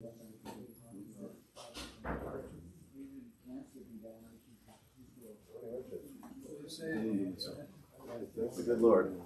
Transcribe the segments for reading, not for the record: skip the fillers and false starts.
Thank the good Lord.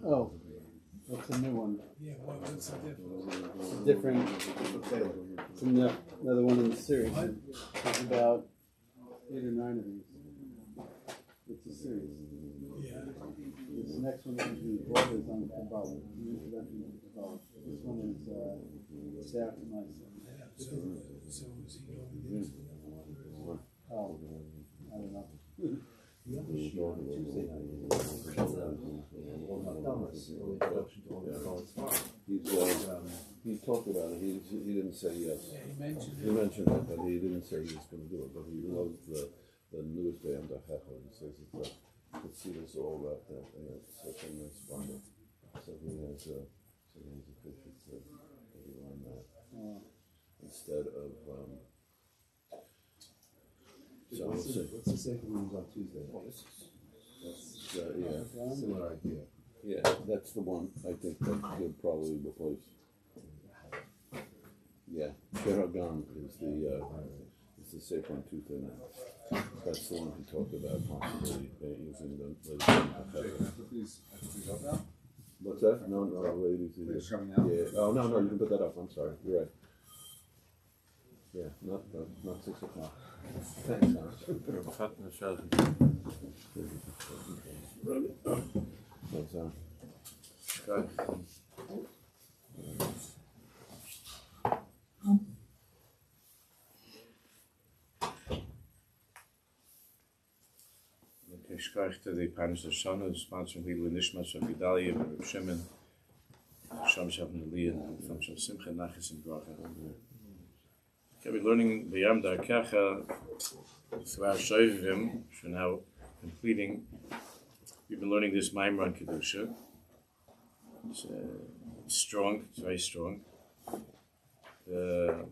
Oh, that's a new one. Yeah, what's the difference? It's different. It's another one in the series. There's about 8 or 9 of these. It's a series. Yeah. This next one is the Avodah on Kabbalah. The introduction to Kabbalah. This one is after my son. Yeah. So is he going into the Oh, I don't know. He talked about it. He didn't say yes. Yeah, he mentioned He mentioned it, but he didn't say he was going to do it. But he loves the newest day on Darkecha. He says it's you could see this all wrapped up. It's such a nice bundle. So he has a picture to on that instead of. So what's the second one on Tuesday? That's Similar idea. Yeah, that's the one I think that he'll probably replace. Yeah, Sheragan is the safe on Tuesday night. That's the one he talked about possibly using the Please up now. What's that? No, ladies. It's coming out. Yeah. Oh no, you can put that up. I'm sorry. You're right. Yeah, not 6 o'clock. Thanks, Shkach to the Parnes HaShana, sponsoring לעילוי, נשמת של גדליה, שמעון, שם Aliyah, from Simcha, Nachas, and Bracha. Okay, we're learning B'yam Darkecha through our Shovim, which we're now completing. We've been learning this Maimer on Kedusha. It's strong, it's very strong. The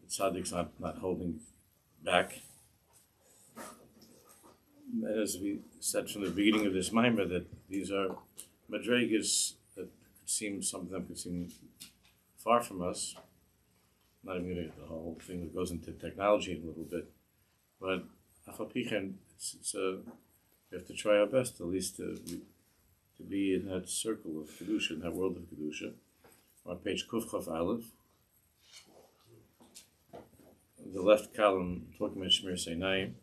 Tzaddik's not holding back. As we said from the beginning of this Maimer, that these are madrigas that some of them could seem far from us. Not even going to get the whole thing that goes into technology in a little bit, but we have to try our best at least to be in that circle of Kedusha, in that world of Kedusha. On page Kuf Chaf Aleph, the left column talking about Shmir Seinai.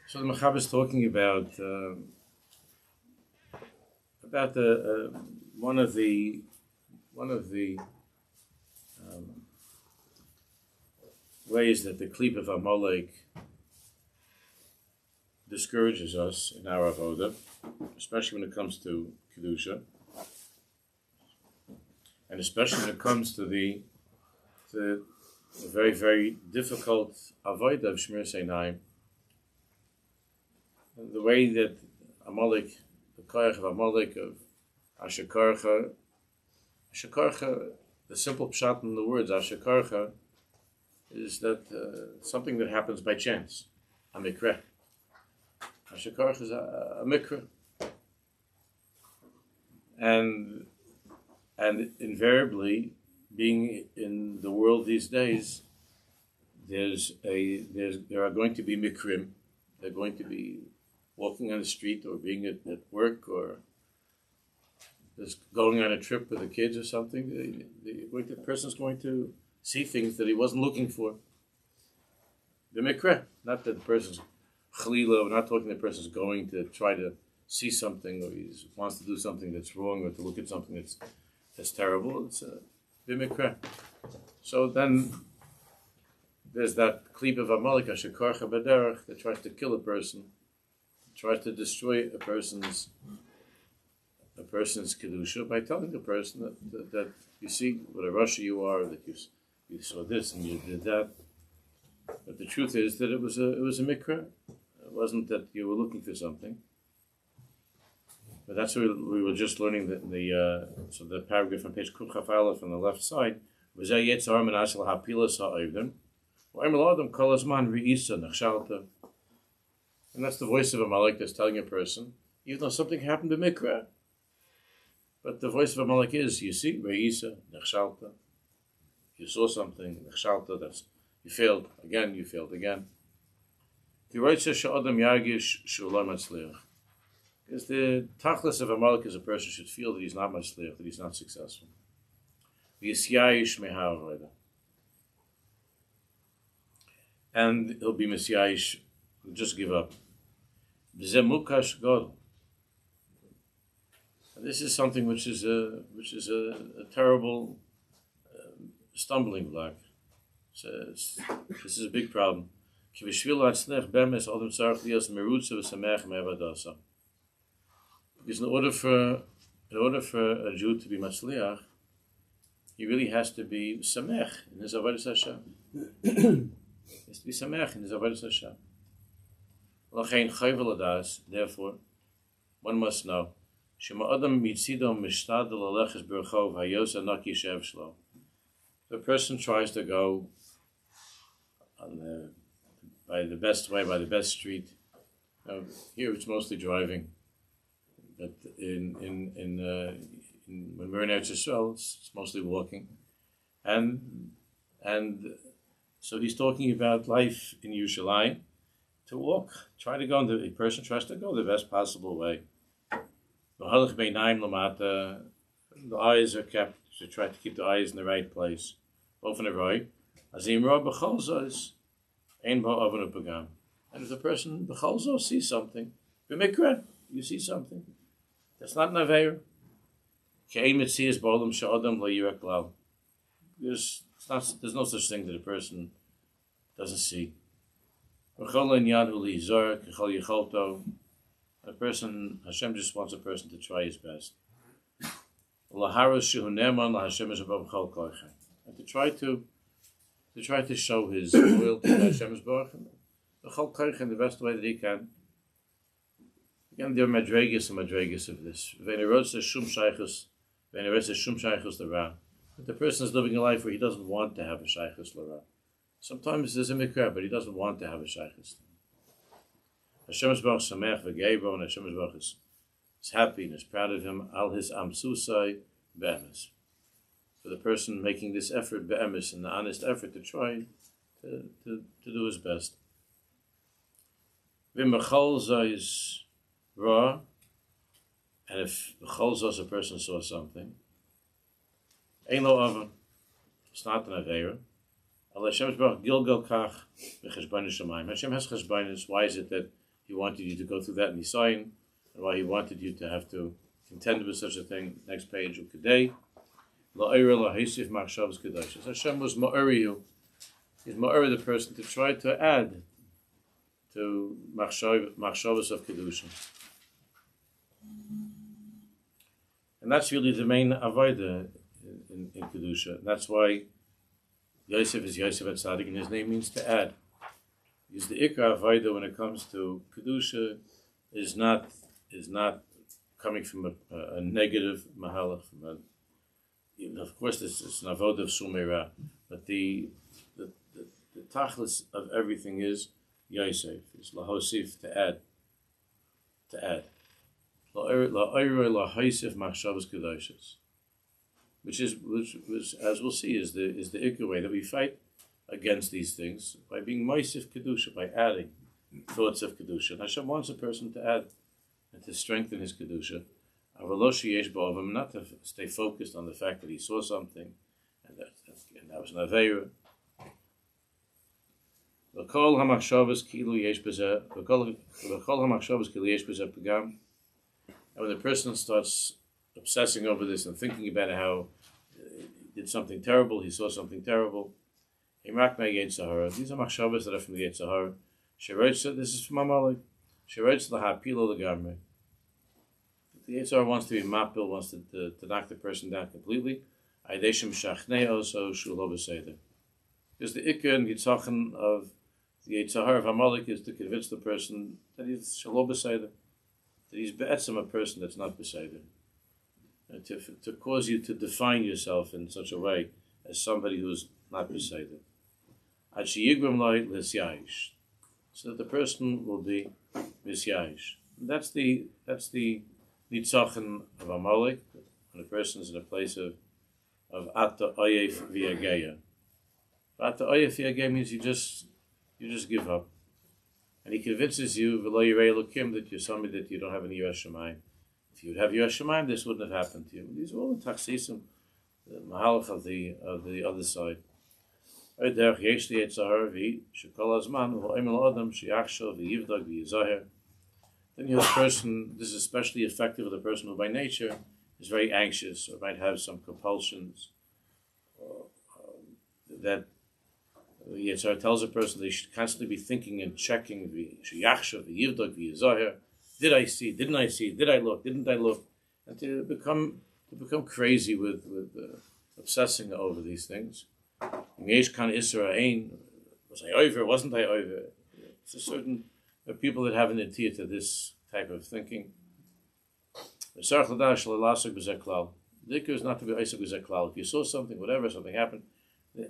So the Machab is talking about the one of the ways that the Klip of Amalek discourages us in our Avoda, especially when it comes to Kedusha, and especially when it comes to the very, very difficult Avodah of Shmir Seinai. The way that Amalek, the koyach of Amalek, of Ashekarcha, the simple pshat in the words Ashekarcha, is that something that happens by chance, a mikra. Ashekarcha is a mikra, and invariably, being in the world these days, there are going to be mikrim. They're going to be walking on the street, or being at work, or just going on a trip with the kids or something. The person's going to see things that he wasn't looking for. The mikra, not that the person's chalila. We're not talking the person's going to try to see something, or he wants to do something that's wrong, or to look at something that's terrible. It's the mikra. So then there's that klip of Amalek, Ashekarcha B'derech, that tries to kill a person, tries to destroy a person's person's Kedusha by telling the person that you see what a Russia you are, that you saw this and you did that. But the truth is that it was a mikra. It wasn't that you were looking for something. But that's what we were just learning so the paragraph on page Kuf Chaf Aleph on the left side. And that's the voice of a Malek that's telling a person, even though something happened to Mikra, but the voice of a Malek is, you see, Re'isa, Nechshalta, you saw something, Nechshalta, that's, you failed again. He writes, Sha'adam Yagish Shu'lam Matzliach. Because the tachlis of a Malek is a person should feel that he's not Matzliach, that he's not successful. V'yisyayish me'ha'avoda. And he'll be Mesyayish, he'll just give up. B'zemukash God. This is something which is a terrible stumbling block. This is a big problem. Because in order for a Jew to be matzliach, he really has to be samech in his Avodah Hashem. He has to be samech in his Avodah Hashem. Therefore, one must know. If a person tries to go by the best way, by the best street, here it's mostly driving, but when we're in Eretz Yisrael, it's mostly walking, and so he's talking about life in Yerushalayim. To walk, a person tries to go the best possible way. The eyes are kept, to try to keep the eyes in the right place. And if the person b'cholzo sees something, you see something, that's not an aveir. There's no such thing that a person doesn't see. A person, Hashem just wants a person to try his best. And to try to show his loyalty to Hashem's Baruch in the best way that he can. Again, there are madregas and madregas of this. But the person is living a life where he doesn't want to have a shaychus l'ra. Sometimes there's a mikra, but he doesn't want to have a shaychus. Hashem's Baruch samech v'geibo, and Hashem's Baruch is happy and is proud of him. Al his amsusai be'emes. For the person making this effort be'emes, and the honest effort to try to do his best. V'mecholza is raw, and if b'cholza a person saw something, ein lo avan, it's not an aveira. Hashem's Baruch gilgal kach v'cheshbonus shamayim. Hashem has cheshbonus. Why is it that He wanted you to go through that nisayin, and why He wanted you to have to contend with such a thing? Next page, ukadei la'ira la'hisif machshavas kedusha. Hashem was ma'iri you. He's ma'iri the person to try to add to machshavas of kedusha, and that's really the main avodah in kedusha. That's why Yosef is Yosef at Tzaddik, and his name means to add. Because the ikar avodah when it comes to kedusha is not coming from a negative mahalach. Of course, it's an avodah of sumeira, but the tachlis of everything is Yosef, is lahosif, to add. La'oiroi lahaisif machshavas kedoshas. Which as we'll see, is the ikar way that we fight against these things, by being moisif kedusha, by adding thoughts of kedusha. And Hashem wants a person to add and to strengthen his kedusha. Not to stay focused on the fact that he saw something and that was an aveira. And when the person starts obsessing over this and thinking about how he did something terrible, he saw something terrible, these are machshavas that are from the Yetzirah. This is from Amalek. To Yitzhar wants to be mapil, wants to knock the person down completely. Aideshim shachnei also shulo b'seder. Because the ikar and yitzachon of the Yitzhar of Amalek is to convince the person that he's shulo b'seder, that he's be'etzem a person that's not b'seder, and to cause you to define yourself in such a way as somebody who's not b'seder. Ad sheyigram lo l'syayish, so that the person will be misyayish. That's the nitzachon of Amalek, when a person is in a place of Ata Oyef V'Yageya. Ata Oyef V'Yageya means you just give up. And he convinces you, V'lo Yirei Elokim, that you're somebody that you don't have any Yiras Shamayim. If you would have Yiras Shamayim, this wouldn't have happened to you. These are all the taksisim, the mahalach of the other side. Derech Yesh Li Yitzhar V'i Shekol Hazman V'Oim L'Adam She'achshav V'Yivdag V'Yizaher. Then you have a person, this is especially effective with a person who by nature is very anxious or might have some compulsions, that Yitzhar tells a person they should constantly be thinking and checking, did I see, didn't I see, did I look, didn't I look, and to become crazy with obsessing over these things. Was I over, wasn't I over? It's a certain people that have an idea to this type of thinking. The ikar is not to be Isaac Zeklal. If you saw something, whatever, something happened, when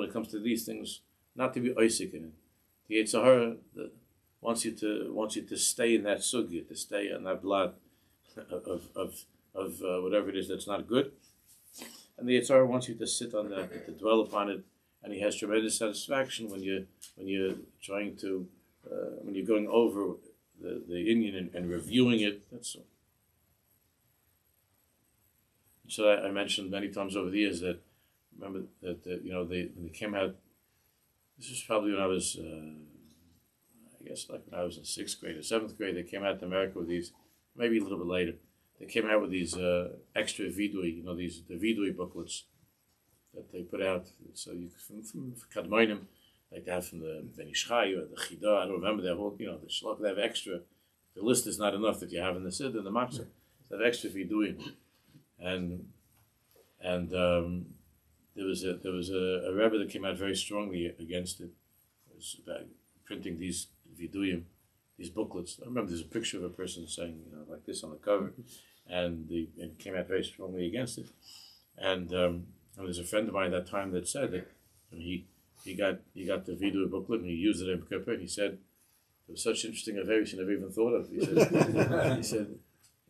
it comes to these things, not to be Isaac in it. The Yitzhar wants you to stay in that sugya, to stay on that blood of whatever it is that's not good. And the Yitzhar wants you to sit on that, to dwell upon it, and he has tremendous satisfaction when you're trying to when you're going over the Indian and reviewing it. That's all. So I mentioned many times over the years that, remember that when they came out, this was probably when I was, I guess like when I was in 6th grade or 7th grade, they came out to America with these, maybe a little bit later, they came out with these extra vidui, the vidui booklets that they put out. So you from Kadmoinim, like that from the Benishchai or the Chida, I don't remember that whole, the Shlok, they have extra. The list is not enough that you have in the Siddur and the Matzah. They have extra vidui. And there was a Rebbe that came out very strongly against it. It was about printing these viduyim, these booklets. I remember there's a picture of a person saying, like this on the cover, and came out very strongly against it. And there's a friend of mine at that time that said that he got the viduy booklet and he used it in Kippur, and he said it was such interesting avarice he never even thought of. He said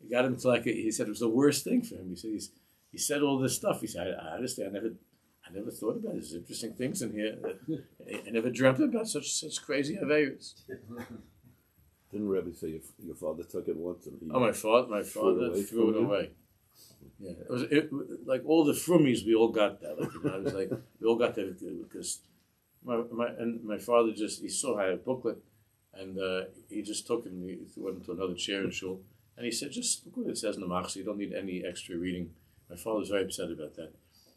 he got him to he said it was the worst thing for him. He said he said all this stuff. He said, I understand. I never thought about it. There's interesting things in here. I never dreamt about such crazy avarice. Didn't Rabbi say your father took it once? And my father threw it away. Yeah, it was like all the frumies. We all got that. It was like we all got that because my father he saw I had a booklet, and he just took it and he went into another chair in shul, and he said, "Just look what it says in the machzor. You don't need any extra reading." My father was very upset about that,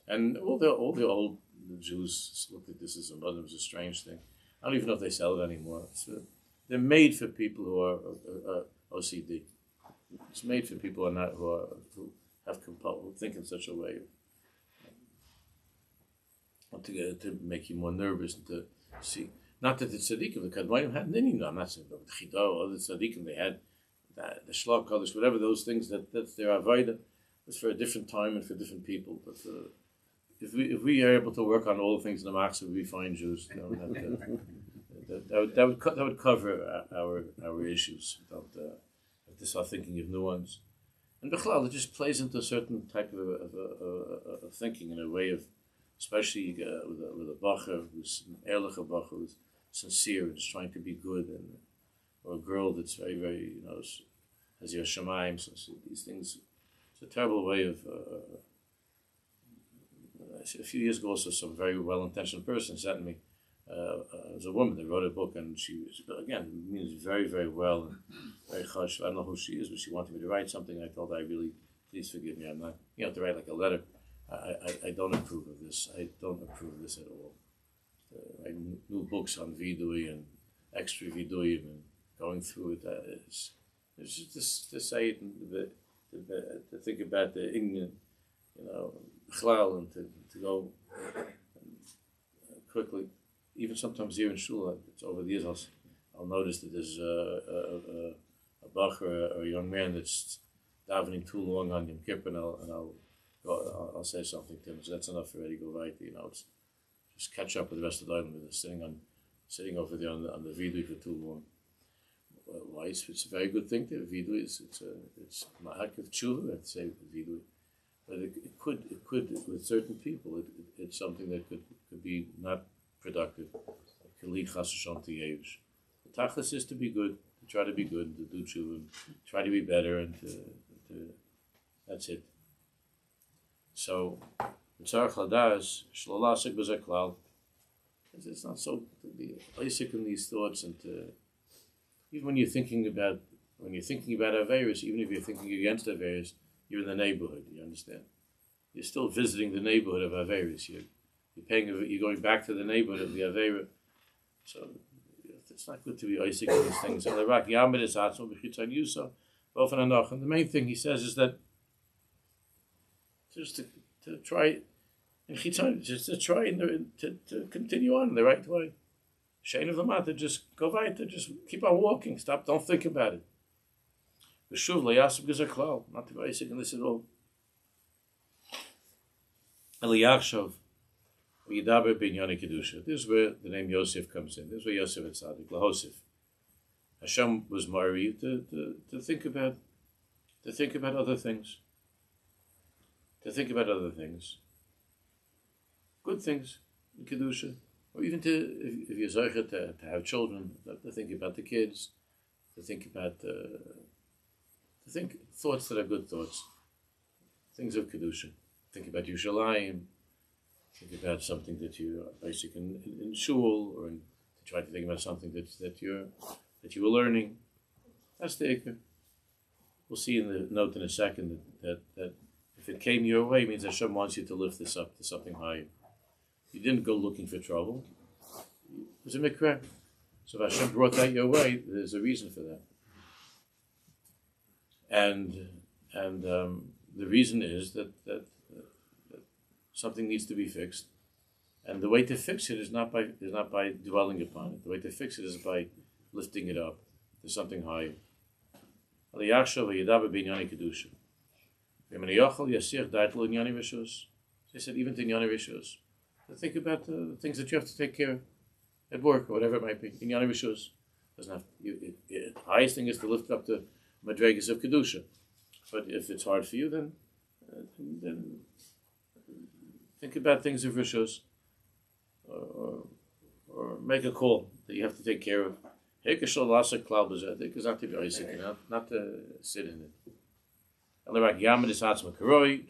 and all the old Jews looked at this as a strange thing. I don't even know if they sell it anymore. They're made for people who are OCD. It's made for people who have who think in such a way to make you more nervous and to see. Not that the tzaddikim, the Kadmonim had any. I'm not saying the Chidah or the tzaddikim. They had the Shlach Kodesh, whatever those things that's their Avodah. It's for a different time and for different people. But if we are able to work on all the things in the Machzor, we find Jews. That would cover our issues. If they start thinking of new ones, and Bechlal, it just plays into a certain type of thinking in a way of, especially with a bacher who's an ehrlich bacher who's sincere and is trying to be good, or a girl that's very very has your shamayim. So these things. It's a terrible way of. A few years ago, also some very well-intentioned person sent me. It was a woman that wrote a book, and she was, again, means very, very well, and very chash. I don't know who she is, but she wanted me to write something. I told her, please forgive me. I'm not, to write like a letter. I don't approve of this. I don't approve of this at all. Write new books on vidui and extra vidui and going through it. It's just to say it, to think about the Indian, chlal, and to go quickly. Even sometimes here in shul, it's over the years, I'll notice that there's a bach or a young man that's davening too long on Yom Kippur, and I'll say something to him. So that's enough already. Go right, it's just catch up with the rest of the island. They're sitting over there on the vidui for too long. Why? It's a very good thing to have vidui. It's ma'ak of tshuva, I'd say vidui, but it could with certain people. It's something that could be not productive. It can lead chas v'shalom to Aish. The tachlis is to be good, to try to be good, to do tshuva, and try to be better, and to that's it. So, mitzarach ladas shlo lasik b'zeh klal. It's not so to be basic in these thoughts, and even when you're thinking about Averis, even if you're thinking against Averis, you're in the neighborhood. You understand? You're still visiting the neighborhood of Averis. You're going back to the neighborhood of the Avera. So it's not good to be Isaac in these things. And the main thing he says is that just to try. Just to try to continue on in the right way. Shein of the matter, just go weiter, just keep on walking, stop, don't think about it. Not to be basic in this at all. Eliyachshav, Yidaber bin Yoni Kedusha. This is where the name Yosef comes in. This is where Yosef and Tzadik, Lahosef. Hashem was married to think about other things. To think about other things. Good things in Kedusha, or even if you're zeicher to have children, to think about the kids, to think thoughts that are good thoughts, things of Kedusha. Think about Yerushalayim, think about something that you're basic in shul, or to try to think about something that you were learning. That's the ikar. We'll see in the note in a second that if it came your way, it means Hashem wants you to lift this up to something higher. You didn't go looking for trouble. It was a mikra. So if Hashem brought that your way, there's a reason for that. And the reason is that something needs to be fixed. And the way to fix it is not by dwelling upon it. The way to fix it is by lifting it up to something higher. They said even to Inyani Rishus. To think about the things that you have to take care of at work or whatever it might be. Inyani Rishus. The highest thing is to lift up the madregas of Kedusha. But if it's hard for you, then think about things of Rishus. Or make a call that you have to take care of. Hekashal Lasa Klal Bazadik is not to be Isaac, not to sit in it.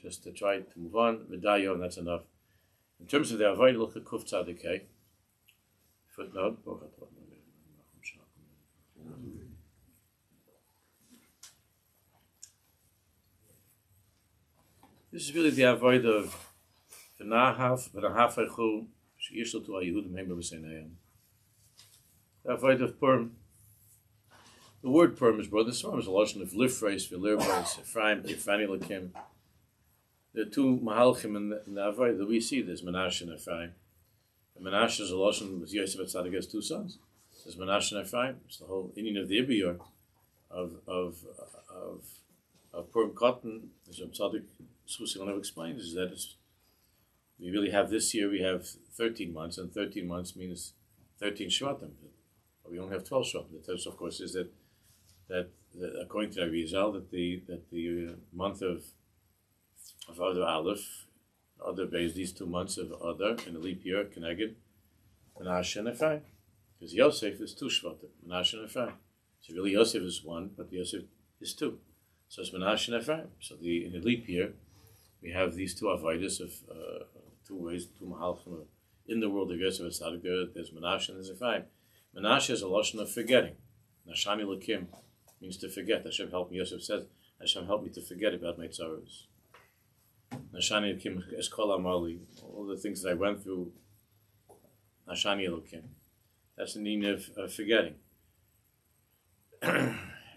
Just to try to move on. Vidayo, and that's enough. In terms of the Avodah, look at Kuf Tzadikei. Footnote. This is really the Avodah of V'nahaf Echu She'yishlu to HaYehudim Heim B'B'Seinayim. The Avodah of Purim. The word Purim is brought. This one is a lotion of Lifreis, V'Lirbeis, Ephraim, Kefani Lakim. There are two Mahalchim in the Avodah that we see. There's Menashe and Ephraim. And Menashe is a lotion with Yosef and Tzadik has two sons. There's Menashe and Ephraim. It's the whole Indian of the Ibiyur of Purim Cotton, as Tzadik Susi explains, is that we really have this year, we have 13 months, and 13 months means 13 Shvatim. But we only have 12 Shvatim. The test, of course, is that according to Rabbi Yisrael, that the month of Avodah Aleph, Other base, these 2 months of Other in the leap year, Keneged, Menashe and Ephraim. Because Yosef is 2 Shvatim, Menashe and Ephraim. So really Yosef is 1, but Yosef is 2. So it's Menashe and Ephraim. So in the leap year, we have these 2 avodas of 2 ways, 2 mahalchim in the world of Yosef and Tzaddik. There's Menashe and there's Ephraim. Menashe is a lotion of forgetting. Nashani Lakim means to forget. Hashem help me. Yosef says, Hashem help me to forget about my tzaros. Nashani Lakim es kol amali. All the things that I went through. Nashani Lakim. That's the meaning of forgetting.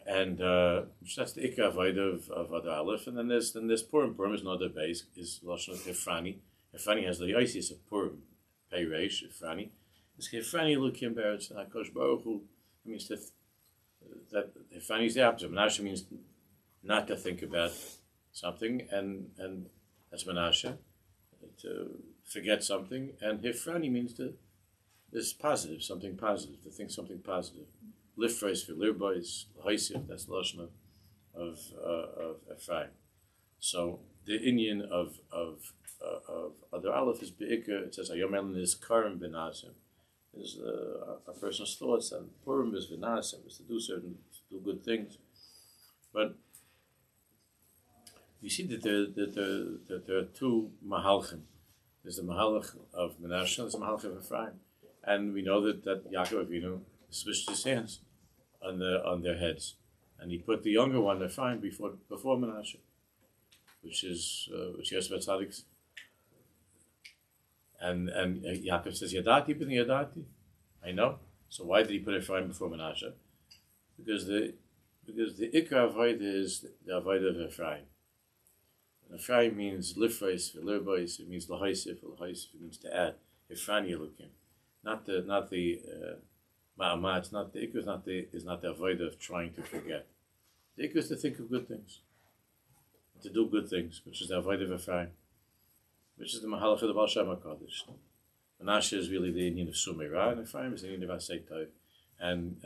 And that's the Ikka Avodah of Adar Aleph. And then there's Purim. Purim is another base, is Lashon of Hefrani. Hefrani has the Isis of Purim, Pei Reish, Hefrani. It's Hefrani Lukim Beretz, HaKadosh Baruch Hu. It means that Hefrani is the opposite. Menashe means not to think about something, and that's Menashe, to forget something. And Hefrani means this positive, something positive, to think something positive. Lifreis for Lirbois, Haisif, that's the Lashon of Ephraim. So the Indian of Adar Aleph is Be'ikr. It says Hayom Elin is Karim Benasim, is a person's thoughts, and Purim is Benasim, is to do good things. But you see that there are two Mahalchim. There's the Mahalch of Menashe, there's the Mahalch of Ephraim, and we know that Yaakov Avinu switched his hands on their heads, and he put the younger one, Ephraim, before Menashe, which Yosef Tzaddik. And Yaakov says, Yadati ben Yadati. I know. So why did he put Ephraim before Menashe? Because the Ikra Avodah is the Avodah of Ephraim. And Ephraim means lifreis for lirbois. It means lahaisif for lahaisif. It means to add. Ephraim Yelukim, not the ma'amat. Not the Ikra. Is not the Avodah of trying to forget. The Ikra is to think of good things, to do good things, which is the Avodah of Ephraim, which is the Mahalach of the Baal Shem HaKadosh. Menashe is really the Indian of Sumeira, and Ephraim is the Indian of Asay Tov. And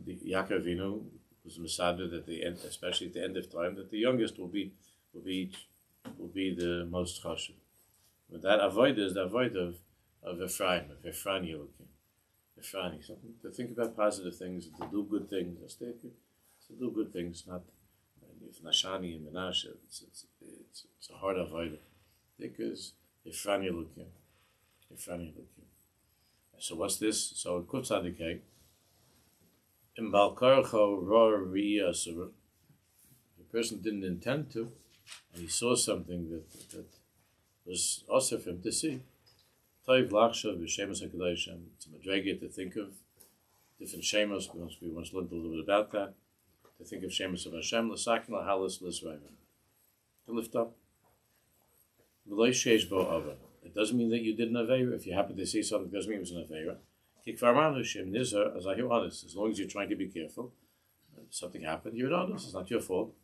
the Yaakov Avinu was a Masada that especially at the end of time, that the youngest will be the most chashuv. But that avodah is the avodah of Ephraim, of Ephraim Yelukim. Ephraim, something to think about positive things, to do good things, to do good things, not Nashani and Menashe. It's a hard avodah. Because Ephraim Yelukim. Ephraim Yelukim. So what's this? So Kuf Tzadikei. In Balkarcho Ror Riyah, so the person didn't intend to, and he saw something that was also for him to see. Toiv Lachshav B'Shemus HaKadosh. It's a madrega to think of different shemos. We once learned a little bit about that. To think of Shemus of Hashem, L'sakin L'halas L'srayim. To lift up. V'lo sheish bo ava. It doesn't mean that you did an aveira. If you happen to see something, it doesn't mean it was an aveira. Kikvarmanu Shem Nizar, as I hear honest. As long as you're trying to be careful, something happened, you're honest. It's not your fault.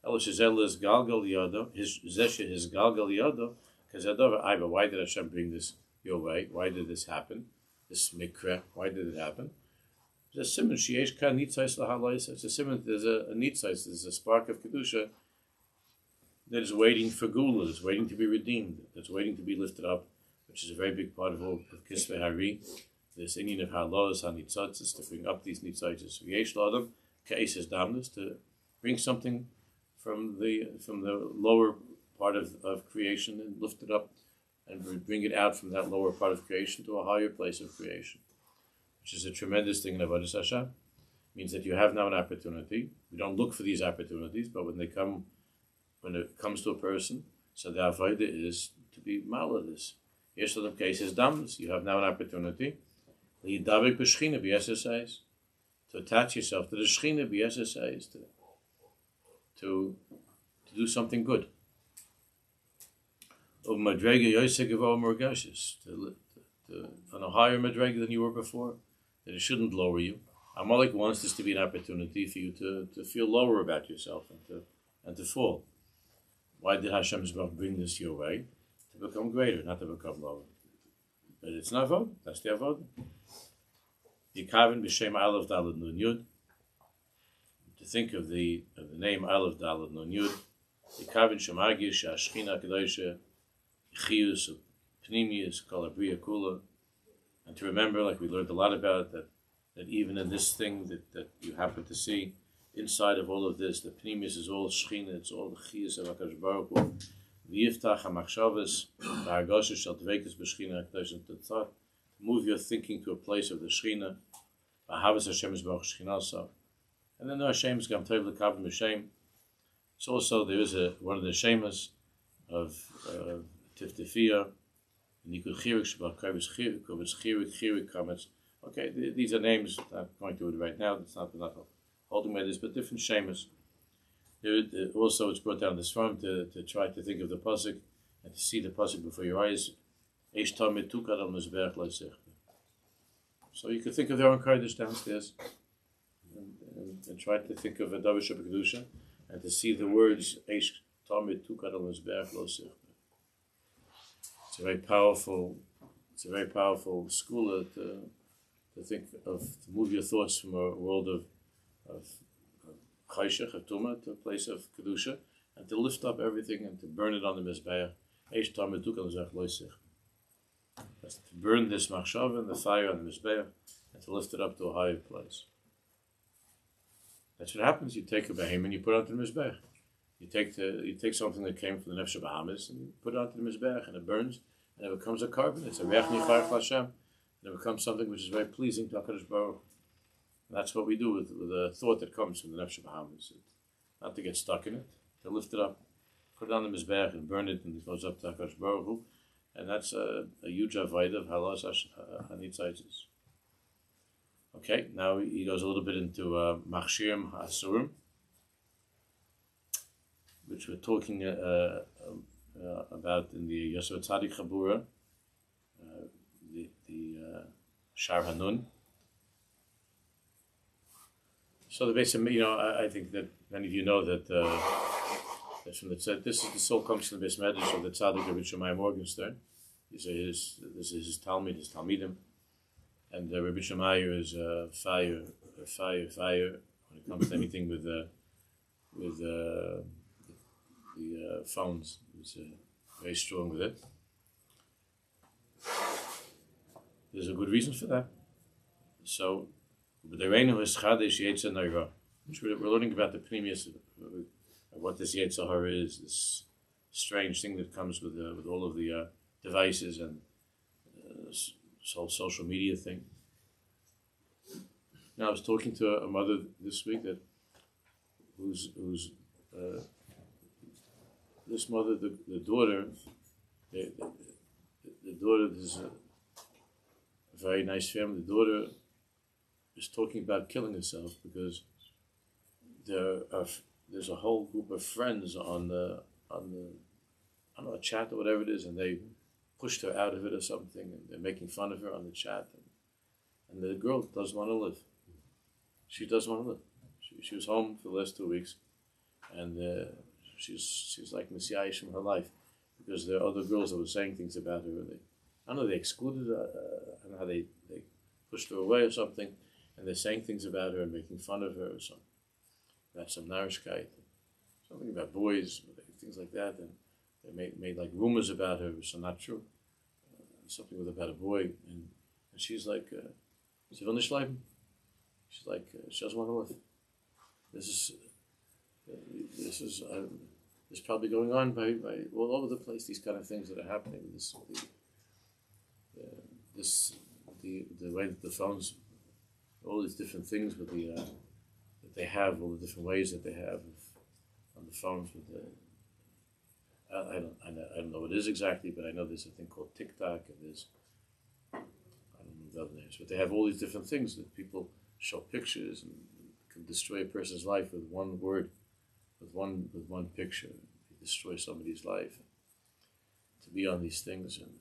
Elishazel is Galgal Yodo, his Zesha is Galgal Yodo, because why did Hashem bring this your way? Why did this happen? This mikra, why did it happen? There's a simon sheyesh kan nitzais lahalayis. It's a simon. There's a nitzais. There's a spark of kedusha that is waiting for gula. That's waiting to be redeemed. That's waiting to be lifted up, which is a very big part of all of Kisvei Hari. This Indian of halos hanitzatz is to bring up these nitzaitis. Yesh ladam ka'eses damnus, to bring something from the lower part of creation and lift it up and bring it out from that lower part of creation to a higher place of creation, which is a tremendous thing in Avodah Hashem. It means that you have now an opportunity. We don't look for these opportunities, but when it comes to a person, so the Avodah is to be maladis. Yes, in some cases, dams. You have now an opportunity to attach yourself to the Shechina b'SSAs, to do something good. On a higher madrega than you were before, that it shouldn't lower you. Amalek wants this to be an opportunity for you to feel lower about yourself and to fall. Why did Hashem bring this your way? To become greater, not to become lower. But it's not Avodah. That's the Avodah. Yikaven b'shem Aleph Daled Nun Yud. To think of the name Aleph Daled Nun Yud. Yikaven Shemagi Shashchina Kedusha Chiyus Pnimius Kol Abriya Kula. And to remember, like we learned a lot about, that even in this thing that you happen to see, inside of all of this, the Pnimius is all Shechina, it's all the Chiyus of HaKadosh Baruch Hu. V'yiftach HaMachshavas V'hargosha Shel Dveikus B'Shechina HaKadosh, and to thought, move your thinking to a place of the Shechina. V'havas Hashem is Baruch Shechinasa. And then the Hashem is Gam Tov L'Kavim Hashem. It's also, there is one of the Shemas of Tiftifiyah, Nikud Chirik Shabbat Kavis Chirik, Kavis Chirik Kametz. Okay, these are names. I'm not going to do it right now. It's not holding by this, but different shemas. Also, it's brought down this form to try to think of the pasuk and to see the pasuk before your eyes. Aish tamid tukad al mizbeach lo sechta. So you could think of their own Kodesh downstairs and try to think of a Darkecha Kedusha and to see the words Aish tamid tukad al mizbeach lo sechta. It's a very powerful school to think of, to move your thoughts from a world of Chayshech, of Tumah, to a place of Kedusha, and to lift up everything and to burn it on the Mizbeach. Aish tamid tukad al mizbeach lo sechta. That's to burn this machshava and the fire on the Mizbeach and to lift it up to a higher place. That's what happens. You take a behem and you put it onto the Mizbeach. You take something that came from the Nefesh Bahamas and you put it onto the Mizbeach and it burns and it becomes a carbon. It's a reach nicharech Hashem. And it becomes something which is very pleasing to HaKadosh Baruch Hu. And that's what we do with a thought that comes from the Nefesh Bahamas. Not to get stuck in it, to lift it up, put it on the Mizbeach and burn it, and it goes up to HaKadosh Baruch Hu. And that's a huge avodah of halas hanitzaitis. Okay, now he goes a little bit into machshirim ha'asurim, which we're talking about in the Yosef Tzadik Chabura, the Shar Hanun. So the basic, I think that many of you know that from this is the soul comes from the Beis Medrash of the Tzaddik Rabbi Shammai Morgenstern. This is his Talmud, his Talmidim, and Rabbi Shammai is fire when it comes to anything with the phones. He's very strong with it. There's a good reason for that. So, which we're learning about the previous of what this Yetzer Hara is, this strange thing that comes with all of the devices and this whole social media thing. Now I was talking to a mother this week who's this mother, the daughter, the daughter, this is a very nice family. The daughter is talking about killing herself because there's a whole group of friends on the I don't know, a chat or whatever it is, and they pushed her out of it or something, and they're making fun of her on the chat, and the girl doesn't want to live. She doesn't want to live. She was home for the last 2 weeks, and she's like Messiah from her life, because there are other girls that were saying things about her, and I don't know, they excluded her, I don't know how they pushed her away or something, and they're saying things about her and making fun of her or something. About some narishkeit, something about boys, things like that, and they made like rumors about her, which are not true. Something about a boy, and she's like, she will nicht leben. She's like, she doesn't want to live. This is probably going on by all over the place. These kind of things that are happening. The way that the phones, all these different things with the that they have, all the different ways that they have on the phones with the. I don't know what it is exactly, but I know there's a thing called TikTok, and there's, I don't know the other names, but they have all these different things that people show pictures and can destroy a person's life with one word, with one picture. They destroy somebody's life. To be on these things, and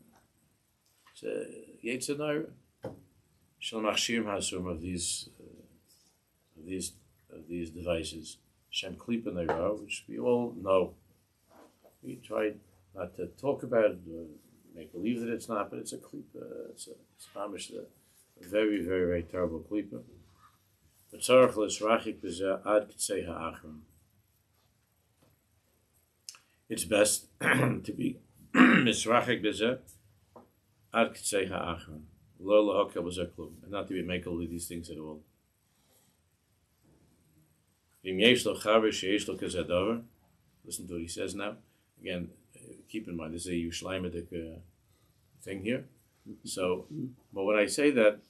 so Yetzer Hara, Shel Machshirim Ha'asurim of these devices, Shem Klipa Neira, which we all know. We try not to talk about it or make believe that it's not, but it's a klipa. It's a very, very, very terrible klipa. But tzarich l'srachik b'zeh ad k'tzei ha'achron. It's best to be misrachik b'zeh ad k'tzei ha'achron. Lo l'hokel b'zeh klum. And not to be making of these things at all. V'im yesh lo chaver sheyesh lo kazeh davar. Listen to what he says now. Again, keep in mind, this is a Yerushalmitic thing here. So, but when I say that,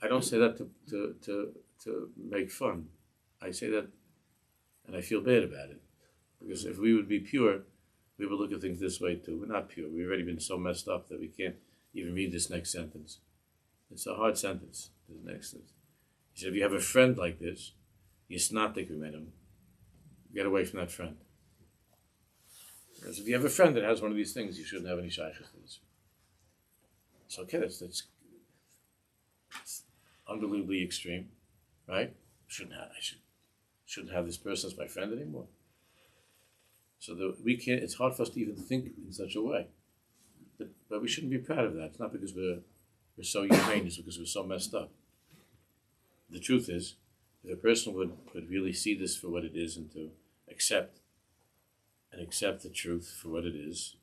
I don't say that to make fun. I say that, and I feel bad about it. Because if we would be pure, we would look at things this way too. We're not pure. We've already been so messed up that we can't even read this next sentence. It's a hard sentence, this next sentence. He said, if you have a friend like this, Yisnatik Rimenim. Get away from that friend. Because if you have a friend that has one of these things, you shouldn't have any shaykhs to this. It's okay, that's unbelievably extreme, right? I shouldn't have this person as my friend anymore. So we can't. It's hard for us to even think in such a way. But we shouldn't be proud of that. It's not because we're so humane. It's because we're so messed up. The truth is, if a person would really see this for what it is and to accept the truth for what it is,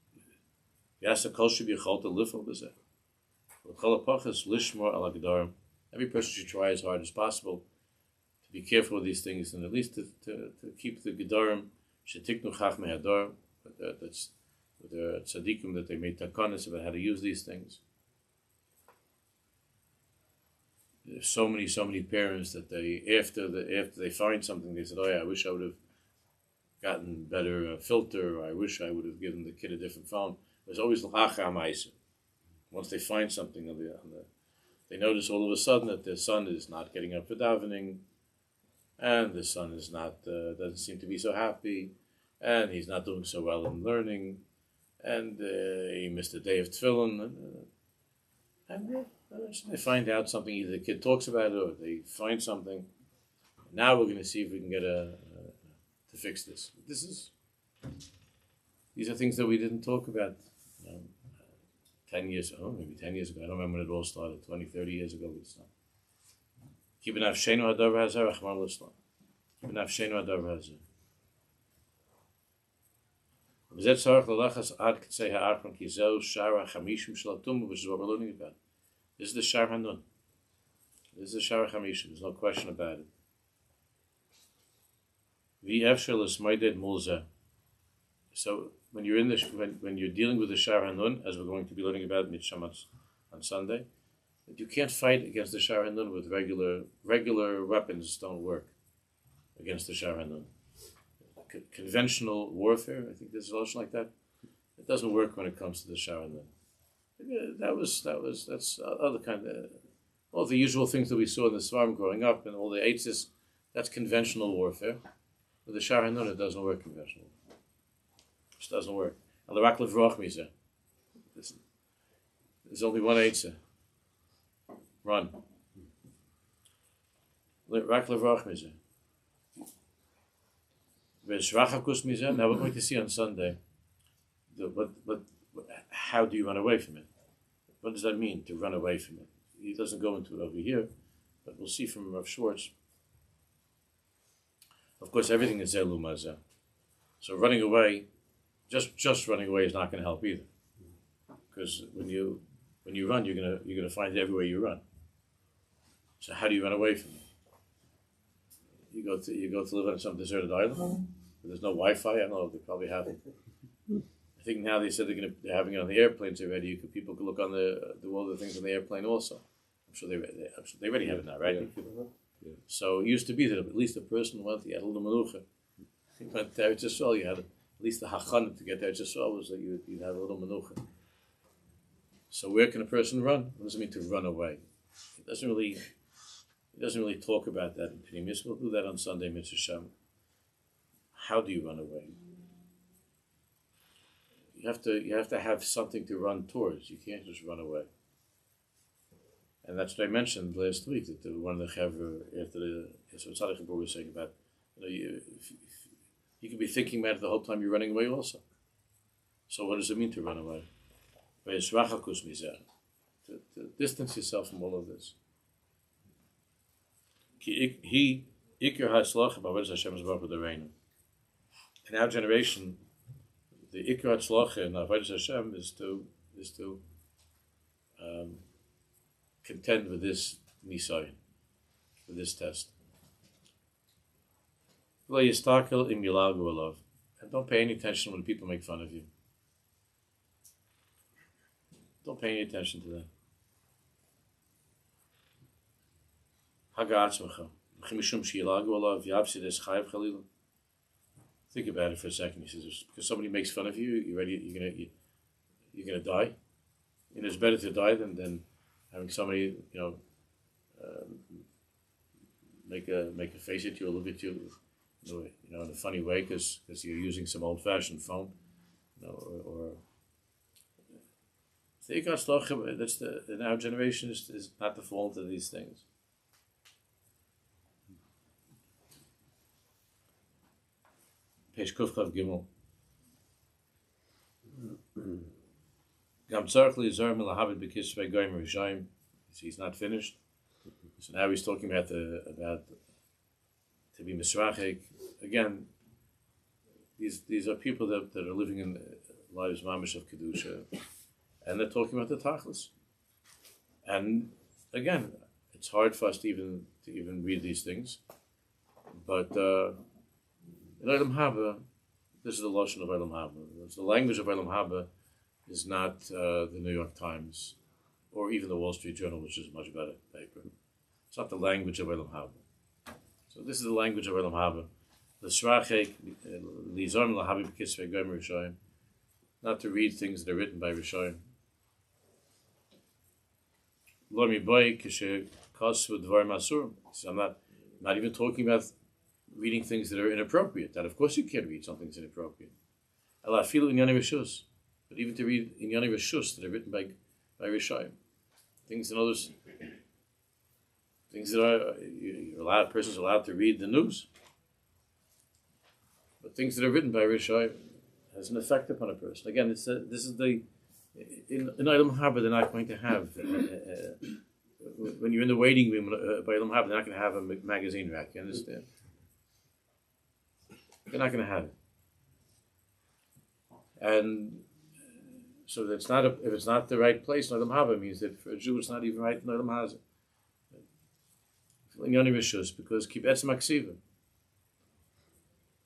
every person should try as hard as possible to be careful of these things and at least to keep the gedarim shetiknu chachmei hadar, that's with the tzaddikim that they made takanas about how to use these things. There's so many parents that they after they find something they said, oh yeah, I wish I would have gotten better filter, or I wish I would have given the kid a different phone. There's always l'achar ma'aser. Once they find something they notice all of a sudden that their son is not getting up for davening, and the son is not doesn't seem to be so happy, and he's not doing so well in learning, and he missed a day of tefillin, and they find out something. Either the kid talks about it or they find something. Now we're going to see if we can get to fix this. These are things that we didn't talk about 10 years ago, maybe 10 years ago. I don't remember when it all started, 20, 30 years ago. Keep an afshenu hadar hazeh, rachman l'islam. Keep an afshenu hadar hazeh. Which is what we're learning about. This is the Shar Hanun. This is the Shar Chamishim. There's no question about it. So when you're when you're dealing with the Shar Hanun, as we're going to be learning about Mitzvot on Sunday, you can't fight against the Shar Hanun with regular weapons. Don't work against the Shar Hanun. Conventional warfare, I think there's a lotion like that. It doesn't work when it comes to the Shar Hanun. That's other kind of all the usual things that we saw in the Svarim growing up and all the eitzes. That's conventional warfare. With the Shar Hanun, it doesn't work conventional. It just doesn't work. And the Rak Levrach Misa. There's only one eitzah. Run. Rak Levrach Misa. Now we're going to see on Sunday. How do you run away from it? What does that mean, to run away from it? He doesn't go into it over here, but we'll see from Rav Schwartz. Of course, everything is Zelu Mazah. So running away, just running away is not going to help either. Because when you run, you're gonna find it everywhere you run. So how do you run away from it? You go to live on some deserted island where there's no Wi-Fi. I don't know if they probably have it. I think now they said they're having it on the airplanes already. People could look on do all the things on the airplane also. I'm sure they already have it now, right? Yeah. So it used to be that at least a person went, he had a little manucha. He went to Eretz Yisrael, you had at least the hachana to get to Eretz Yisrael was that you'd have a little manucha. So where can a person run? What does it mean to run away? It doesn't really talk about that in Pnimis. We'll do that on Sunday, Mitzvah Shem. How do you run away? You have to have something to run towards. You can't just run away. And that's what I mentioned last week, that one of the Chaver, after the Tzaddik was saying about, you could be thinking about it the whole time you're running away also. So what does it mean to run away? To distance yourself from all of this. In our generation, the Ikar Hatzlacha in Avodah Hashem is to contend with this nisayon, with this test. And don't pay any attention when people make fun of you. Don't pay any attention to that. Think about it for a second. He says, because somebody makes fun of you, you're gonna die. And it's better to die than having somebody, make a face at you or look at you, in a funny way because you're using some old-fashioned phone, or that's in our generation is not to fall into these things. Page Kufchav Gimel. Gam tzarich lizar milahabed b'kish v'goyim rishayim. He's not finished. So now he's talking about to be misrachik. Again, these are people that are living in lives mamish of Kedusha, and they're talking about the tachlis. And again, it's hard for us to even read these things. But in Olam Haba, this is the lashon of Olam Haba. The language of Olam Haba is not the New York Times or even the Wall Street Journal, which is a much better paper. It's not the language of Olam Haba. So this is the language of Olam Haba. Not to read things that are written by Rishayim. I'm not even talking about reading things that are inappropriate. That of course you can't read something that's inappropriate. But even to read Inyani Rishus that are written by Rishayim. Things that are persons are allowed to read the news. But things that are written by Rishayim has an effect upon a person. Again, in Olam Haba they're not going to have when you're in the waiting room by Olam Haba, they're not going to have a magazine rack. You understand? They're not going to have it. And so if it's not the right place in Olam Haba, it means that for a Jew it's not even right in Olam Haba. Because keep etz maksiva.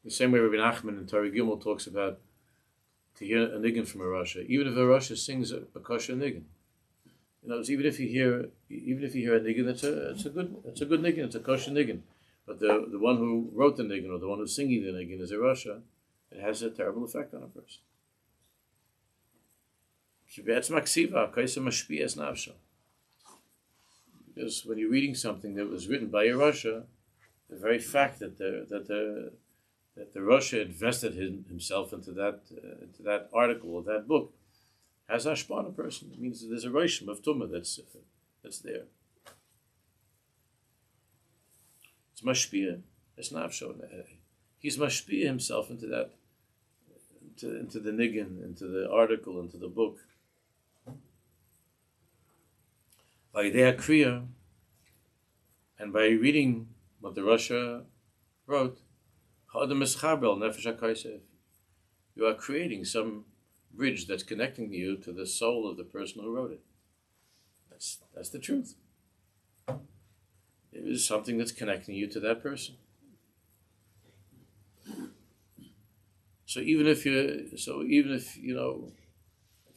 The same way Rabbi Nachman in Torah Gimel talks about to hear a niggin from a Rasha, even if a Rasha sings a kosher niggin. Even if you hear a niggin, it's a good niggin, it's a kosher niggin. But the one who wrote the niggin or the one who's singing the niggin is a Rasha, it has a terrible effect on a person. Because when you're reading something that was written by a Rasha, the very fact that the Rasha invested himself into that article or that book has hashpah on a person. It means that there's a reishim of tumah that's there. It's mashpia. It's nafsho. He's mashpia himself into that, into the niggin, into the article, into the book. By their kriya, and by reading what the Rasha wrote, you are creating some bridge that's connecting you to the soul of the person who wrote it. That's the truth. It is something that's connecting you to that person. So even if again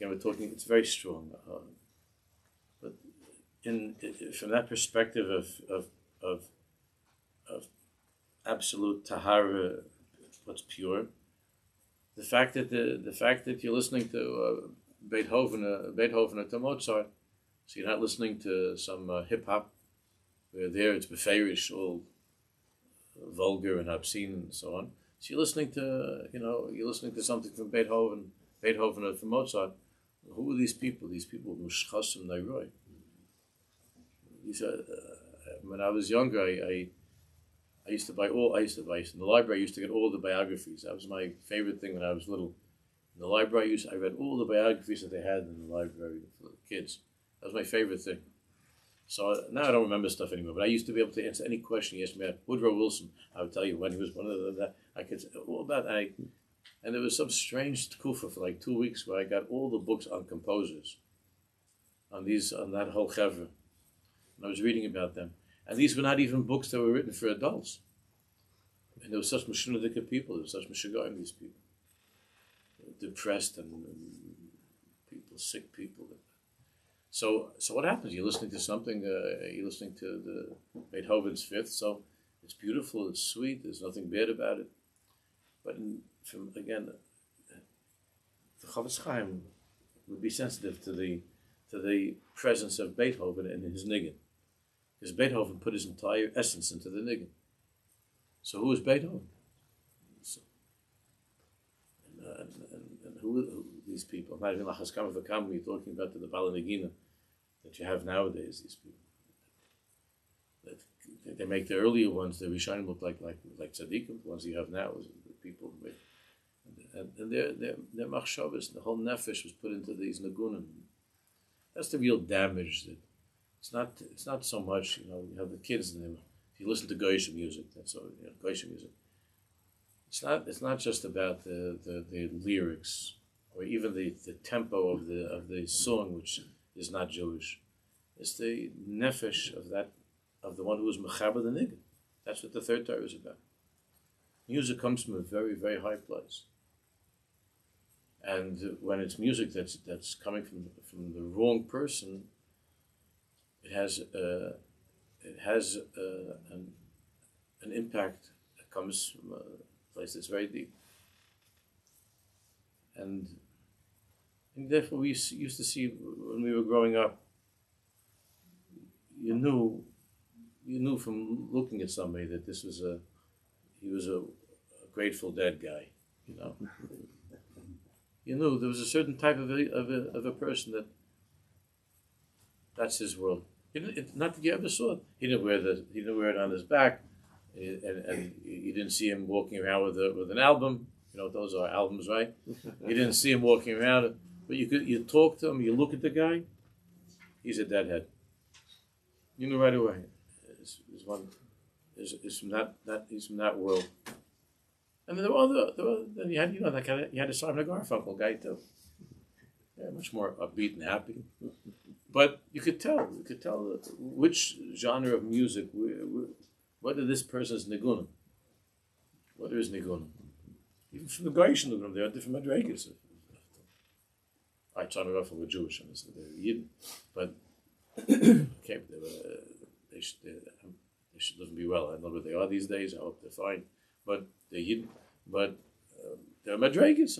we're talking, it's very strong. But from that perspective of absolute tahara, what's pure, the fact that you're listening to Beethoven or to Mozart, so you're not listening to some hip hop where there it's befeirish, all vulgar and obscene and so on. So you're listening to something from Beethoven or from Mozart. Who are these people? These people mushchasim nairoi. These are when I was younger, I used to buy in the library. I used to get all the biographies. That was my favorite thing when I was little. In the library, I read all the biographies that they had in the library for the kids. That was my favorite thing. So now I don't remember stuff anymore, but I used to be able to answer any question you asked me about Woodrow Wilson. I would tell you when he was one of the. I could say all about that. And there was some strange kufa for like 2 weeks where I got all the books on composers, on that whole chevra, and I was reading about them. And these were not even books that were written for adults. And there were such mashunadika people, there were such mashagoyim, these people. Depressed and people, sick people. So what happens? You're listening to something, you're listening to the Beethoven's Fifth, so it's beautiful, it's sweet, there's nothing bad about it. But the Chavetz Chaim would be sensitive to the presence of Beethoven in his niggin. Because Beethoven put his entire essence into the niggin. So who is Beethoven? So, and who these people? Not even Lachaskam Vakam, we're talking about the Balanagina that you have nowadays, these people. They make the earlier ones, the Rishonim look like tzaddikim. The ones you have now is the people make, and their machshavas, the whole nefesh was put into these nagunim. That's the real damage. That it's not so much, you have the kids. And if you listen to Goyish music, that's all. Goyish music. It's not just about the lyrics or even the tempo of the song, which is not Jewish. It's the nefesh of the one who is mechaber the niggun. That's what the third Torah is about. Music comes from a very, very high place, and when it's music that's coming from the wrong person, it has an impact that comes from a place that's very deep, and therefore we used to see when we were growing up. You knew from looking at somebody that he was a Grateful Dead guy, You knew there was a certain type of a person that's his world. Not that you ever saw it. He didn't wear it on his back, and you didn't see him walking around with an album. Those are albums, right? You didn't see him walking around, but you talk to him, you look at the guy, he's a deadhead. You knew right away. Is from that world. And then then you had a Simon Garfunkel guy too. Yeah, much more upbeat and happy. But you could tell which genre of music, whether this person's nigunim. What is nigunim? Even from the Goyish nigunim, there are different madrigas. Simon Garfunkel were Jewish, and so they're Yidden. But okay, they shouldn't be well. I don't know where they are these days. I hope they're fine. But they're Yidden. But they're madrigas.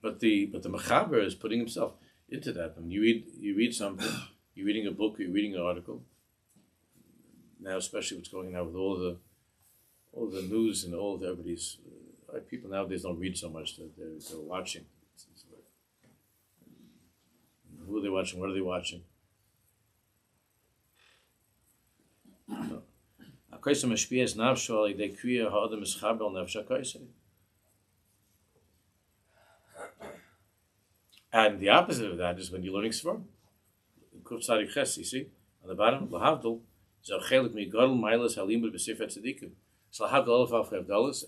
But the mechaber is putting himself into that. I mean, you read something. You're reading a book. You're reading an article. Now, especially what's going on with all the news and all of everybody's people nowadays don't read so much. They're watching. Who are they watching? What are they watching? And the opposite of that is when you're learning Svarim. You see, on the bottom, Lahavdol, so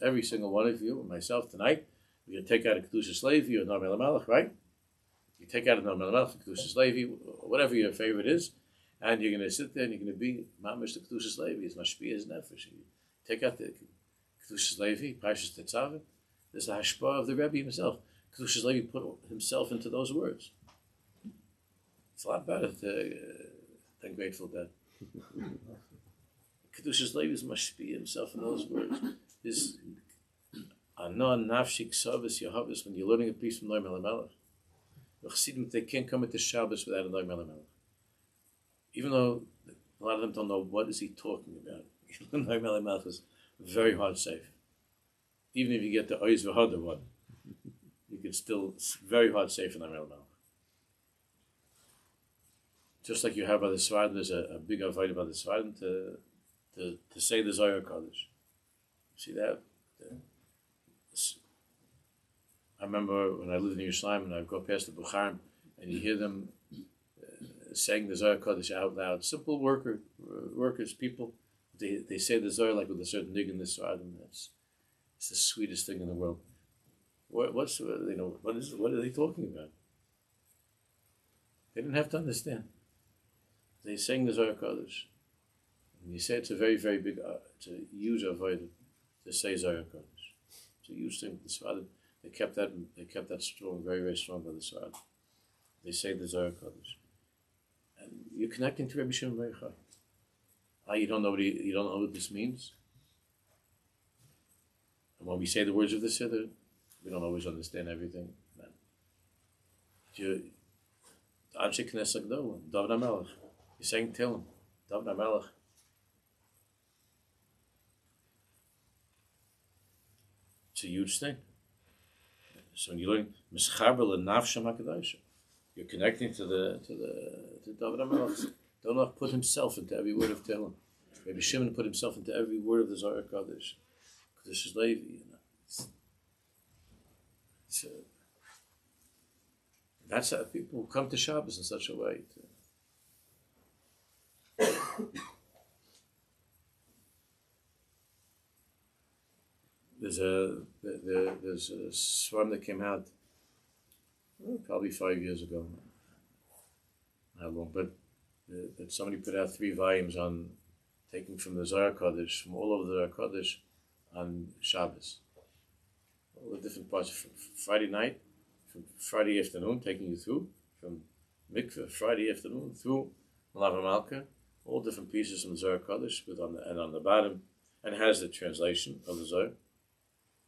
every single one of you, and myself tonight, we're going to take out a Kedusha Levi or Normal Malach, right? You take out a Normal Malach, Kedusha Levi, whatever your favorite is, and you're going to sit there and you're going to be Mamish the Kedusha Levi, it's Mashpiyah's Nefesh. You take out the Kedusha Levi, Parshas Tetzaveh, there's the Hashpah of the Rebbe himself. Kedusha Levi put himself into those words. It's a lot better than Grateful Dead. Kedusha Levi is Mashpiyah himself in those words. This Anon Nafshik Savas Yahavis, when you're learning a piece from Noam Elimelech. The Chassidim, they can't come into Shabbos without a Noam Elimelech. Even though a lot of them don't know what is he talking about. Noam Elimelech is very hard safe. Even if you get the Oiz V'Hoda one, you can still very hard safe in Noam Elimelech. Just like you have by the Svardim, there's a big avodah by the Svardim to say the Zohar Kodesh. See that? I remember when I lived in Yerushalayim and I go past the Bukharim and you hear them saying the Zohar Kodesh out loud. Simple workers, people, they say the Zohar like with a certain nig in this Svardim. It's the sweetest thing in the world. What are they talking about? They didn't have to understand. They sang the Zohar Kodesh. And you say it's a very, very big, it's a huge avodah to say Zohar Kodesh. It's a huge thing. The Svardim, they kept that strong, very, very strong by the Svardim. They say the Zohar Kodesh. And you're connecting to Rabbi Shimon Bar Yochai. You don't know what this means? And when we say the words of the Siddur, we don't always understand everything. Anshe Knesset Gdola, David HaMelech. He's saying Tehillim, David HaMelech. It's a huge thing. So when you learn Mischaber L'Nafshem HaKedusha, you're connecting to David HaMelech. Donach put himself into every word of Tehillim. Rabbi Shimon put himself into every word of the Zohar Kodesh. This is Levi. That's how people come to Shabbos in such a way. There's a swarm that came out probably 5 years ago. How long? But that somebody put out 3 volumes on taking from the Zohar Kodesh, from all over the Zohar Kodesh, on Shabbos. All the different parts, from Friday night, from Friday afternoon, taking you through, from Mikveh, Friday afternoon, through Malava Malka, all different pieces from the Zohar Kodesh, and on the bottom, and has the translation of the Zohar.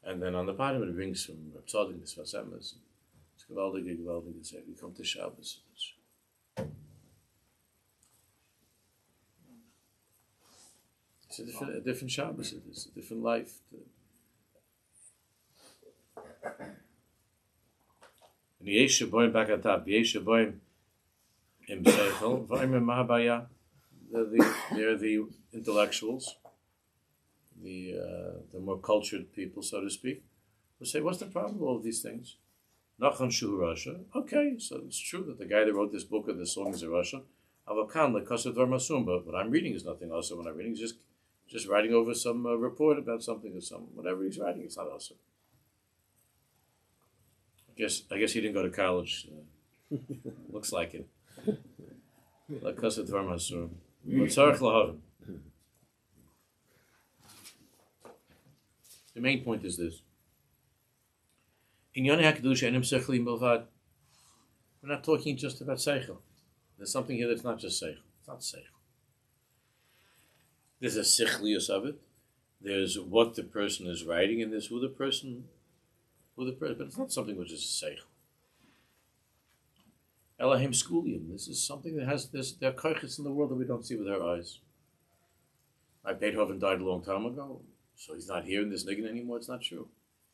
And then on the bottom it brings from Tzaddik, the Sfas Emes. It's Gewaldige, we come to Shabbos. It's a different Shabbos, it is a different life. And the Aish boim back at top, the Aish boim im Seichel, V'ayim Mahabaya, they're the intellectuals, the more cultured people, so to speak, who say, what's the problem with all of these things? Nachon Shu Russia. Okay, so it's true that the guy that wrote this book of the songs of Russia, Avokan lekasad varmasum, but what I'm reading is nothing also. When I'm reading is just writing over some report about something or some whatever he's writing. It's not also. I guess he didn't go to college. Looks like it. Lekasad varmasum. Tzarich lahavim. The main point is this. In Yonei HaKedusha enim sechlim bilvad. We're not talking just about seichel. There's something here that's not just seichel. It's not seichel. There's a sichlius of it. There's what the person is writing, and there's who the person. But it's not something which is seichel. Elohim skulium. This is something that has there are koiches in the world that we don't see with our eyes. Beethoven died a long time ago, so he's not here in this niggin anymore. It's not true.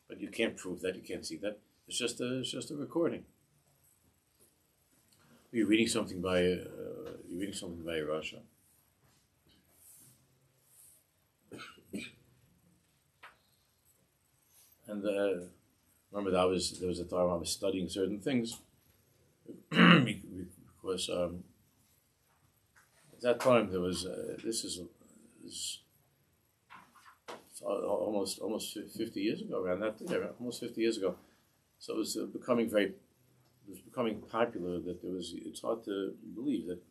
But you can't prove that. You can't see that. It's just a recording. You're reading something by Russia. And remember there was a time I was studying certain things because at that time there was almost 50 years ago, around that day, almost 50 years ago. So it was becoming popular that it's hard to believe that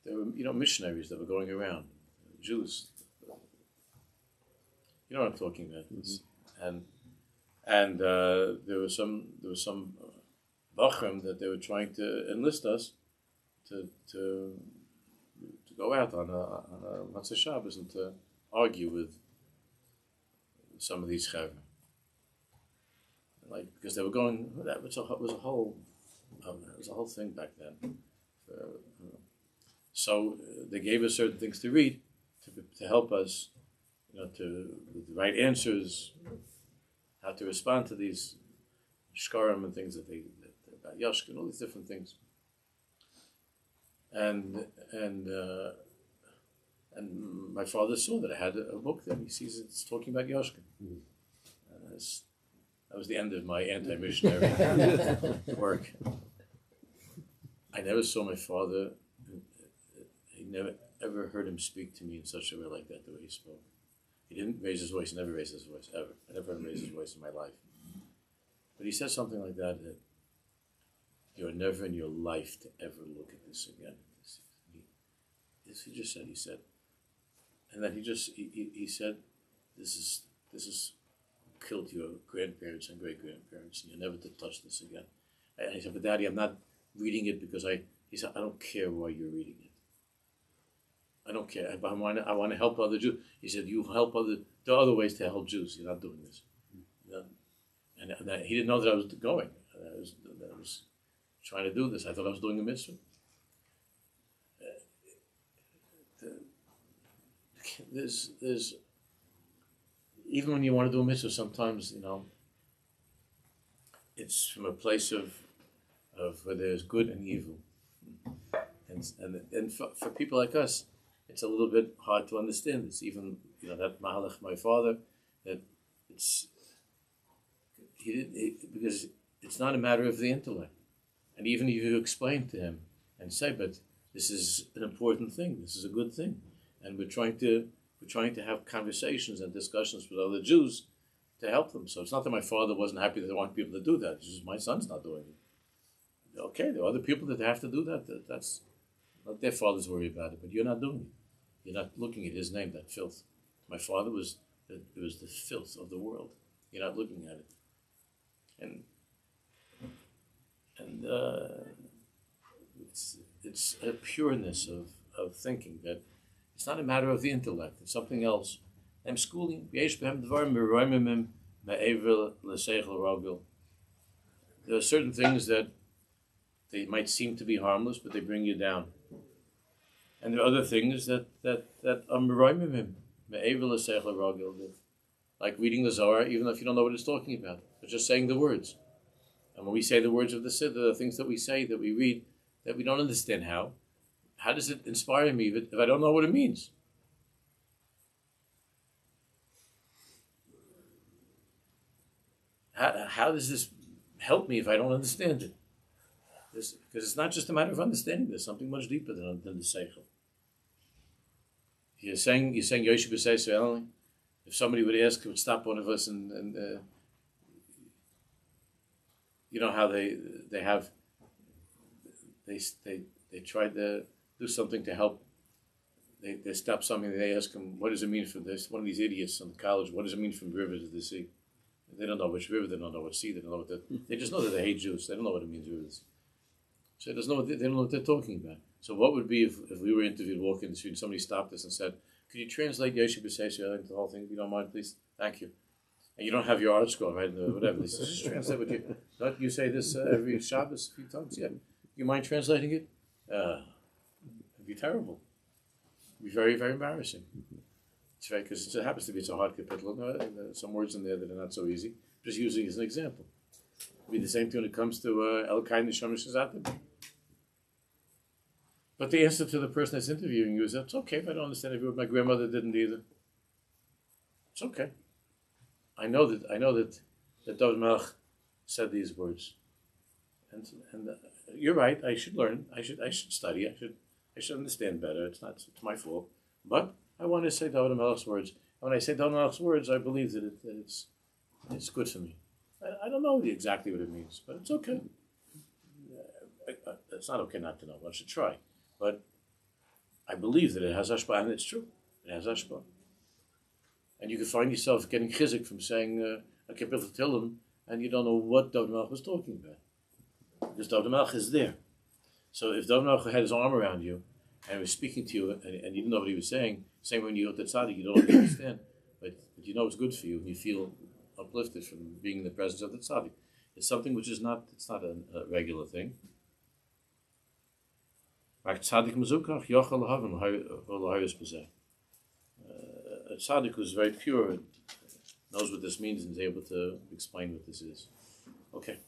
there were, missionaries that were going around, Jews. You know what I'm talking about. Mm-hmm. And there was some bachrim that they were trying to enlist us to go out on a Matzah Shabbos and to argue with some of these chaver, because they were going. That was a whole thing back then. So they gave us certain things to read to help us, with the right answers, how to respond to these shkarim and things about Yashka and all these different things. And my father saw that I had a book that he sees it's talking about Yashka. That was the end of my anti-missionary work. I never saw my father. I never ever heard him speak to me in such a way like that, the way he spoke. He didn't raise his voice. He never raised his voice, ever. I never heard him raise his voice in my life. But he said something like that you're never in your life to ever look at this again. He said, and then he said, this is killed your grandparents and great-grandparents, and you're never to touch this again. And he said, but Daddy, I'm not reading it because he said, I don't care why you're reading it. I don't care. I want to help other Jews. He said, you help there are other ways to help Jews. You're not doing this. And he didn't know that I was going. trying to do this. I thought I was doing a mitzvah. There's even when you want to do a mitzvah, sometimes it's from a place of where there's good and evil, and for people like us, it's a little bit hard to understand this. Even that Mahalach, my father, that because it's not a matter of the intellect, and even if you explain to him and say, but this is an important thing, this is a good thing, and we're trying to have conversations and discussions with other Jews to help them. So it's not that my father wasn't happy that I want people to do that. It's just my son's not doing it. Okay, there are other people that have to do that. That's not their father's worry about it, but you're not doing it. You're not looking at his name, that filth. My father was the filth of the world. You're not looking at it. And it's a pureness of thinking that it's not a matter of the intellect, it's something else. I'm schooling. There are certain things that they might seem to be harmless, but they bring you down. And there are other things that like reading the Zohar, even if you don't know what it's talking about, but just saying the words. And when we say the words of the Siddur, the things that we say, that we read, that we don't understand how does it inspire me if I don't know what it means? How does this help me if I don't understand it? Because it's not just a matter of understanding. There's something much deeper than the seichel. You're saying Yoshe b'Seisei. If somebody would ask, would stop one of us and you know how they tried to do something to help. They stop something. They ask him, "What does it mean for this?" One of these idiots in college. What does it mean from river to the sea? They don't know which river. They don't know what sea. They don't know what they just know that they hate Jews. They don't know what it means river to the sea. So they don't know what they're talking about. So what would be if we were interviewed, walking in the street, and somebody stopped us and said, "Could you translate Yoshe b'Seisei into the whole thing, if you don't mind, please? Thank you." And you don't have your art score, right? Whatever. They say, just translate what you. Don't you say this every Shabbos a few times? Yeah. You mind translating it? It'd be terrible. It'd be very, very embarrassing. It's right, because it happens to be it's a hard capital. There's some words in there that are not so easy. Just using it as an example. It'd be the same thing when it comes to Elokai Neshama Shazatim. But the answer to the person that's interviewing you is, it's okay if I don't understand every word. My grandmother didn't either. It's okay. I know that David Melech said these words, and you're right. I should learn. I should study. I should understand better. It's my fault. But I want to say David Melech's words. And when I say David Melech's words, I believe that it's good for me. I don't know exactly what it means, but it's okay. It's not okay not to know. One should try. But I believe that it has hashpah, and it's true. It has hashpah. And you can find yourself getting chizik from saying a Kippur Tehillim, and you don't know what David Melech was talking about. Because David Melech is there. So if David Melech had his arm around you, and was speaking to you, and you didn't know what he was saying, same when you go to tzaddik, you don't really understand, but you know it's good for you, and you feel uplifted from being in the presence of the tzaddik. It's something which is not a regular thing. A tzaddik who's very pure knows what this means and is able to explain what this is. Okay.